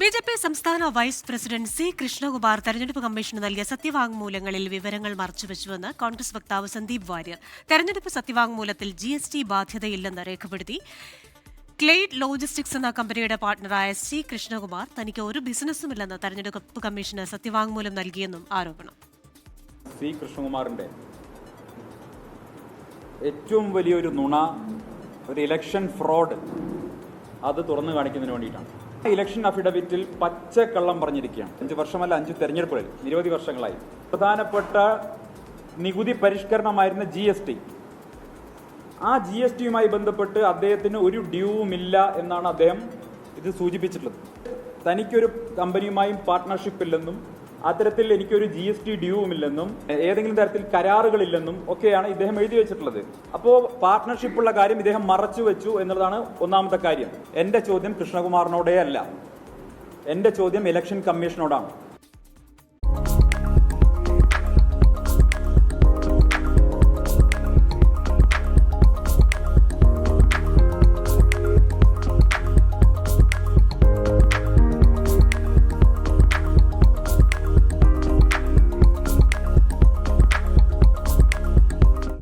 BJP. സംസ്ഥാന vice president C Krishnakumar തെരഞ്ഞെടുപ്പ് commission നൽകിയ സത്യവാങ്മൂലങ്ങളിൽ വിവരങ്ങൾ മറച്ചുവെച്ചുവെന്ന് കോൺഗ്രസ് വക്താവ് സന്ദീപ് വാര്യർ. തെരഞ്ഞെടുപ്പ് സത്യവാങ്മൂലത്തിൽ GST ബാധ്യതയില്ലെന്ന് രേഖപ്പെടുത്തി. ക്ലെയ്ഡ് ലോജിസ്റ്റിക്സ് എന്ന കമ്പനിയുടെ പാർട്ണറായ സി കൃഷ്ണകുമാർ തനിക്ക് ഒരു ബിസിനസ്സുമില്ലെന്ന് തെരഞ്ഞെടുപ്പ് കമ്മീഷന് സത്യവാങ്മൂലം നൽകിയെന്നും ആരോപണം. സി കൃഷ്ണകുമാറിന്റെ ഏറ്റവും വലിയൊരു നുണ, ഒരു ഇലക്ഷൻ ഫ്രോഡ്, അത് തുറന്നു കാണിക്കുന്നതിന് വേണ്ടിയിട്ടാണ്. ഇലക്ഷൻ അഫിഡവിറ്റിൽ പച്ചക്കള്ളം പറഞ്ഞിരിക്കുകയാണ്. 5 വർഷമല്ല, 5 തെരഞ്ഞെടുപ്പുകളിൽ നിരവധി വർഷങ്ങളായി പ്രധാനപ്പെട്ട നികുതി പരിഷ്കരണമായിരുന്ന GST, ആ GSTയുമായി ബന്ധപ്പെട്ട് അദ്ദേഹത്തിന് ഒരു ഡ്യൂവുമില്ല എന്നാണ് അദ്ദേഹം ഇത് സൂചിപ്പിച്ചിട്ടുള്ളത്. തനിക്കൊരു കമ്പനിയുമായും പാർട്ട്ണർഷിപ്പ് ഇല്ലെന്നും അത്തരത്തിൽ എനിക്കൊരു GST ഡ്യൂവുമില്ലെന്നും ഏതെങ്കിലും തരത്തിൽ കരാറുകളില്ലെന്നും ഒക്കെയാണ് ഇദ്ദേഹം എഴുതി വെച്ചിട്ടുള്ളത്. അപ്പോൾ പാർട്ട്ണർഷിപ്പുള്ള കാര്യം ഇദ്ദേഹം മറച്ചു വെച്ചു എന്നുള്ളതാണ് ഒന്നാമത്തെ കാര്യം. എൻ്റെ ചോദ്യം കൃഷ്ണകുമാറിനോടേ അല്ല, എൻ്റെ ചോദ്യം ഇലക്ഷൻ കമ്മീഷനോടാണ്.